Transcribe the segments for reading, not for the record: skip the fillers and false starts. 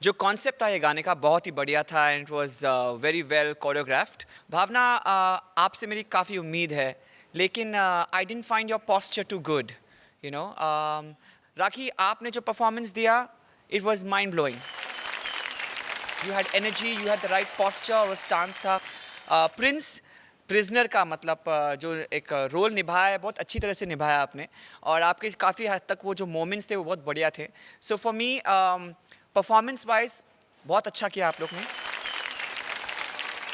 जो कॉन्सेप्ट था ये गाने का बहुत ही बढ़िया था and it was very well choreographed. Bhavana, आपसे मेरी काफ़ी उम्मीद है, लेकिन I didn't find your posture too good, you know. Rakhi, आपने जो परफॉर्मेंस दिया, it was mind blowing. You had energy, you had the right posture और स्टांस था। प्रिंस, प्रिजनर का मतलब जो एक रोल निभाया है, बहुत अच्छी तरह से निभाया आपने, और आपके काफ़ी हद तक वो जो मोमेंट्स थे वो बहुत बढ़िया थे। So for me, performance wise बहुत अच्छा किया आप लोग ने।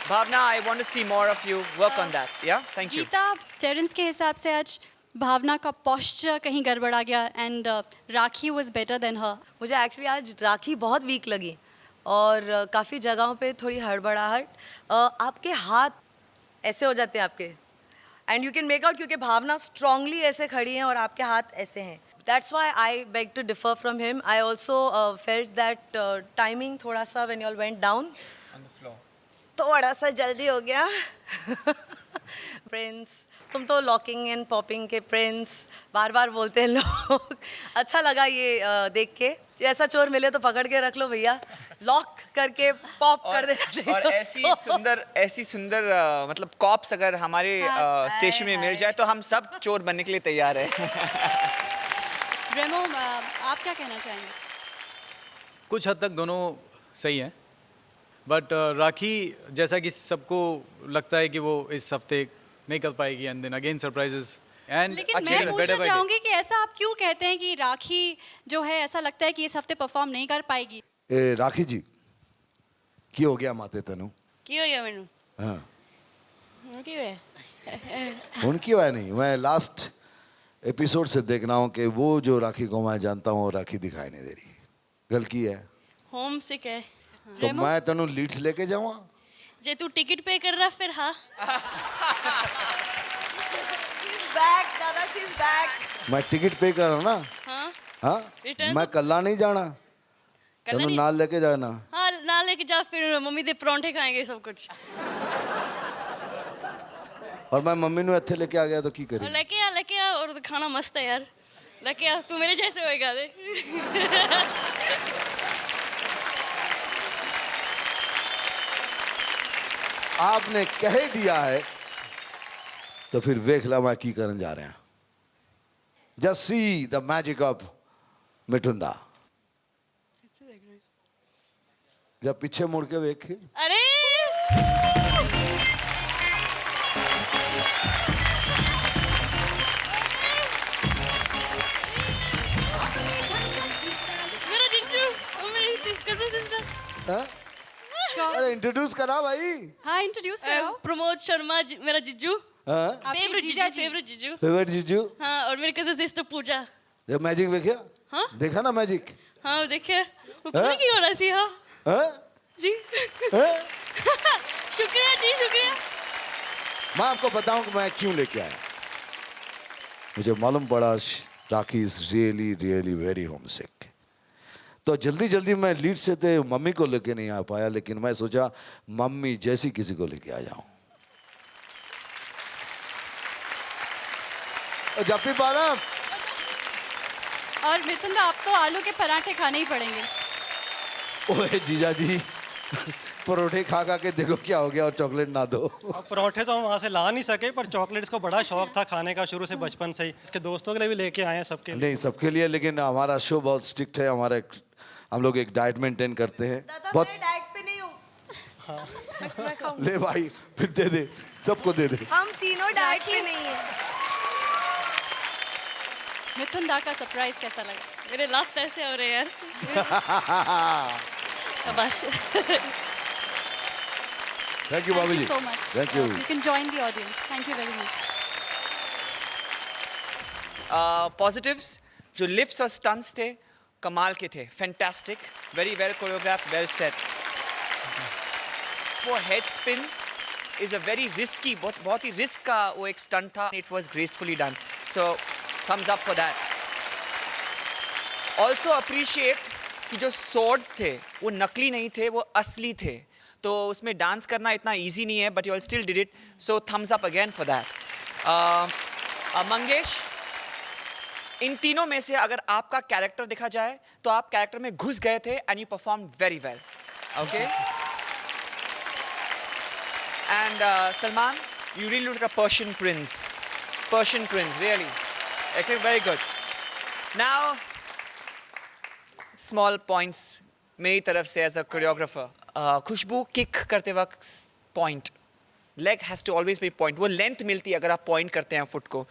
Bhavana, I want to see more of you work on that. Yeah, thank you. Geeta, Terence के हिसाब से आज भावना का पोस्चर कहीं गड़बड़ा गया and Rakhi was better than her. मुझे एक्चुअली आज राखी बहुत वीक लगी और काफ़ी जगहों पे थोड़ी हड़बड़ाहट। आपके हाथ ऐसे हो जाते हैं आपके, and you can make out, क्योंकि भावना स्ट्रांगली ऐसे खड़ी हैं और आपके हाथ ऐसे हैं। That's why I beg to differ from him. I also felt that timing थोड़ा सा when you all went down, थोड़ा सा जल्दी हो गया। प्रिंस, तुम तो लॉकिंग एंड पॉपिंग के प्रिंस बार बार बोलते हैं लोग। अच्छा लगा ये देख के। ऐसा चोर मिले तो पकड़ के रख लो भैया, लॉक करके पॉप कर देना चाहिए। और ऐसी सुंदर मतलब कॉप्स अगर हमारे स्टेशन में मिल जाए तो हम सब चोर बनने के लिए तैयार हैं। रेमो, आप क्या कहना चाहेंगे? कुछ हद तक दोनों सही हैं, बट राखी जैसा कि सबको लगता है कि वो इस हफ्ते नहीं कर पाएगी, and then again surprises and लेकिन मैं पूछना चाहूंगी कि ऐसा आप क्यों कहते हैं कि राखी जो है ऐसा लगता है कि इस हफ्ते परफॉर्म नहीं कर पाएगी? राखी जी की हो गया माते तेनू? की हो गया मैनू? हाँ, की होया? उनकी वजह नहीं, मैं लास्ट एपिसोड से देखना हूँ कि वो जो राखी को मैं जानता हूँ राखी दिखाई नहीं दे रही। गलती है होम सिक है। तो मैं तेनू लीड्स लेके जाऊँ? जे तू टिकट पे कर रहा फिर हाँ। बैक दादा, शी इज बैक। मैं टिकट पे कर रहा ना। हाँ हाँ, Return मैं कल्ला नहीं जाना, कल्ला तेनू नहीं? नाल लेके जाना। हाँ ना लेके जा, फिर मम्मी दे परांठे खाएंगे सब कुछ। और मैं मम्मी नू इत्थे लेके आ गया तो की और करी? लेके आ और खाना मस्त है यार। लेके आ, तू मेरे जैसे होएगा दे। आपने कह दिया है तो फिर वेख ला मैं की करन जा रहे हैं। Just see the magic of Mithunda. जब पीछे मुड़ के वेखे, अरे मेरा जिज्जू और मेरी कजिन सिस्टर। हाँ? अरे इंट्रोड्यूस करा भाई। हाँ, इंट्रोड्यूस कराओ। प्रमोद शर्मा मेरा जिज्जू, हाँ, आपके फेवरेट जीजा जिज्जू, जी। फेवरेट जिज्जू। फेवरेट जीजू। हाँ, और मेरी कजिन सिस्टर पूजा। जब मैजिक वेख्या, हाँ देखा ना मैजिक? हाँ देखे वो पता की हो रहा सी। हाँ हाँ? जी। हाँ? शुक्रिया जी, शुक्रिया। मैं आपको बताऊं कि मैं क्यों लेके आया। मुझे मालूम पड़ा Rakhi is really really very homesick. तो जल्दी जल्दी मैं लीड से थे मम्मी को लेके नहीं आ पाया, लेकिन मैं सोचा मम्मी जैसी किसी को लेके आ जाऊं। जब भी पाना। और मिथुन, आपको आलू के पराठे खाने ही पड़ेंगे। ओए जीजा जी, परोठे खा खा के देखो क्या हो गया, और चॉकलेट ना दो। अब परोठे तो हम वहाँ से ला नहीं सके, पर चॉकलेट्स को बड़ा शौक था खाने का शुरू से, बचपन से ही। इसके दोस्तों के लिए भी लेके आए हैं, सबके लिए। नहीं, सबके लिए, लेकिन हमारा शो बहुत स्ट्रिक्ट है। हम लोग एक डाइट मेंटेन करते हैं दादा बहुत। मैं डाइट पे नहीं हूँ। मैं खाऊंगी। ले भाई, फिर दे दे, सबको दे दे। हम तीनों डाइट पे नहीं है। मिथुन दा का सरप्राइज कैसा लगा? मेरे लाख ऐसे हो रहे यार। शाबाश। थैंक यू बाबू Thank जी, you so much. Thank you. You can join the audience. Thank you very much. Positives, जो लिफ्ट्स और स्टंट्स थे कमाल के थे, fantastic, very well choreograph, well set. वो head spin is a very risky, बहुत ही रिस्क का वो एक स्टंट था। It was gracefully done, so thumbs up for that. Also appreciate कि जो स्वॉर्ड्स थे वो नकली नहीं थे, वो असली थे। तो उसमें डांस करना इतना इजी नहीं है, but you all still did it, so thumbs up again for that. Mangesh, इन तीनों में से अगर आपका कैरेक्टर देखा जाए तो आप कैरेक्टर में घुस गए थे and you perform very well. Okay. And Salman, you really look like a Persian prince. Persian prince, really. Okay, very good. Now, small points मेरी तरफ से as a choreographer. Khushboo kick करते वक्त point. Leg has to always be point. वो length मिलती है अगर आप point करते हैं फुट को.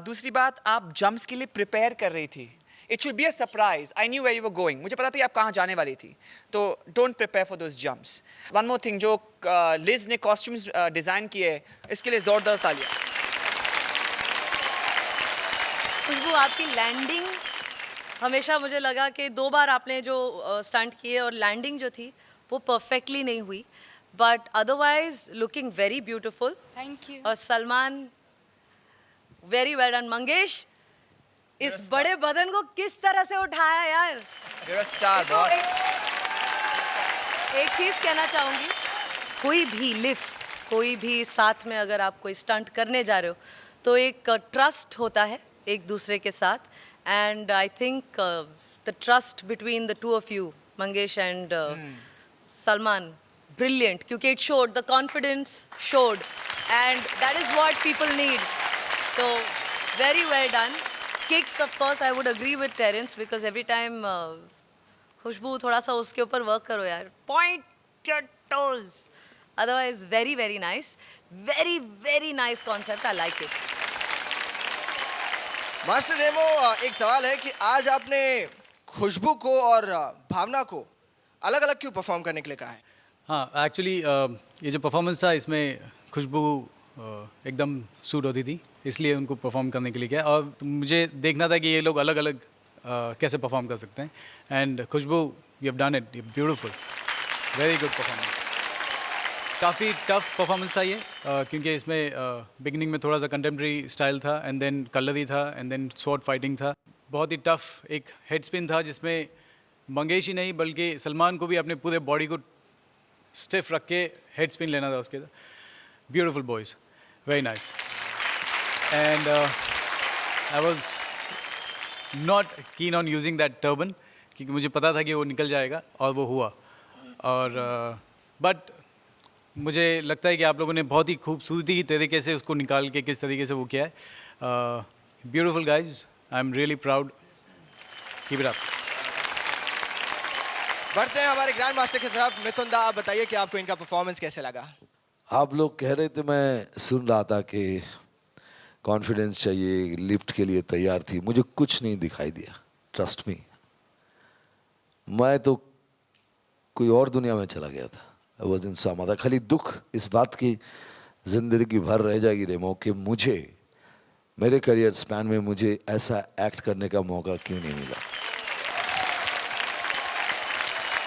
दूसरी बात, आप जंप्स के लिए प्रिपेयर कर रही थी. It should be a surprise. I knew where you were going. मुझे पता था आप कहाँ जाने वाली थी. तो don't prepare for those jumps. One more thing, जो लिज ने costumes डिज़ाइन किए, इसके लिए ज़ोरदार तालियाँ. खुशबू, आपकी लैंडिंग हमेशा मुझे लगा कि 2 बार आपने जो स्टंट किए और लैंडिंग जो थी वो परफेक्टली नहीं हुई, but otherwise looking very beautiful. Thank you. और Salman, very well done. Mangesh, इस बड़े बदन को किस तरह से उठाया यार. You're a star, देखो, boss. एक चीज़ कहना चाहूँगी, कोई भी लिफ्ट, कोई भी साथ में अगर आप कोई स्टंट करने जा रहे हो तो एक ट्रस्ट होता है एक दूसरे के साथ. And I think the trust between the two of you, Mangesh and Salman, brilliant, क्योंकि it showed the confidence, showed, and that is what people need. तो very well done. Kicks, of course, I would agree with Terence because every time खुशबू थोड़ा सा उसके ऊपर work करो यार. Point your toes. Otherwise, very very nice, very nice concept. I like it. Master Remo, एक सवाल है कि आज आपने खुशबू को और भावना को अलग अलग क्यों परफॉर्म करने के लिए कहा है? हाँ, एक्चुअली ये जो परफॉर्मेंस था इसमें खुशबू एकदम सूट होती थी, इसलिए उनको परफॉर्म करने के लिए किया. और मुझे देखना था कि ये लोग अलग अलग कैसे परफॉर्म कर सकते हैं. And Khushboo, you have done it, beautiful, very good performance. काफ़ी टफ परफॉर्मेंस था ये, क्योंकि इसमें बिगिनिंग में थोड़ा सा कंटेम्प्रेरी स्टाइल था, एंड देन कलरी था, एंड देन स्वॉर्ड फाइटिंग था. बहुत ही टफ एक हेड स्पिन था जिसमें मंगेश ही नहीं बल्कि सलमान को भी अपने पूरे बॉडी को स्टिफ रख के हेड स्पिन लेना था उसके. Beautiful boys, very nice. And I was not keen on using that turban क्योंकि मुझे पता था कि वो निकल जाएगा और वो हुआ. और बट मुझे लगता है कि आप लोगों ने बहुत ही खूबसूरती की तरीके से उसको निकाल के किस तरीके से वो किया है. Beautiful guys, I am really proud. Keep it up. बढ़ते हैं हमारे ग्रैंड मास्टर की तरफ. मिथुन दा, आप बताइए कि आपको इनका परफॉर्मेंस कैसे लगा? आप लोग कह रहे थे, मैं सुन रहा था कि कॉन्फिडेंस चाहिए, लिफ्ट के लिए तैयार थी. मुझे कुछ नहीं दिखाई दिया, ट्रस्ट मी. मैं तो कोई और दुनिया में चला गया था. वो दिन सामा था. खाली दुख इस बात की जिंदगी भर रह जाएगी रेमो कि मुझे मेरे करियर स्पैन में मुझे ऐसा एक्ट करने का मौका क्यों नहीं मिला.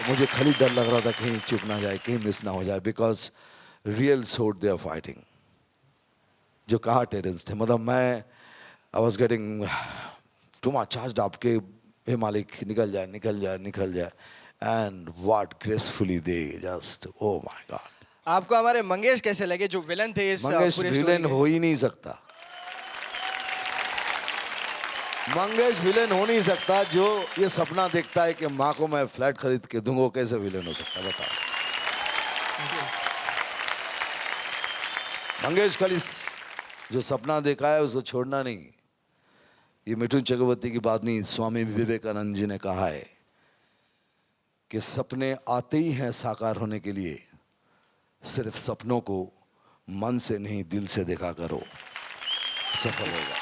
मुझे खाली डर लग रहा था कहीं चुप ना जाए, कहीं मिस ना हो जाए, बिकॉज रियल सोड दे आर फाइटिंग. जो कहा टेरेंस थे, मतलब मैं I was getting too much charged up के हे मालिक निकल जाए निकल जाए निकल जाए. And what gracefully they just, oh my God. आपको हमारे मंगेश कैसे लगे जो विलन थे इस मंगेश पूरे विलेन स्टोरी में? हो ही नहीं सकता. मंगेश विलेन हो नहीं सकता. जो ये सपना देखता है कि माँ को मैं फ्लैट खरीद के दूंगा, वो कैसे विलेन हो सकता, बताओ. मंगेश खाली जो सपना देखा है उसको छोड़ना नहीं. ये मिठुन चक्रवर्ती की बात नहीं, स्वामी विवेकानंद जी ने कहा है कि सपने आते ही हैं साकार होने के लिए, सिर्फ सपनों को मन से नहीं दिल से देखा करो, सफल होगा.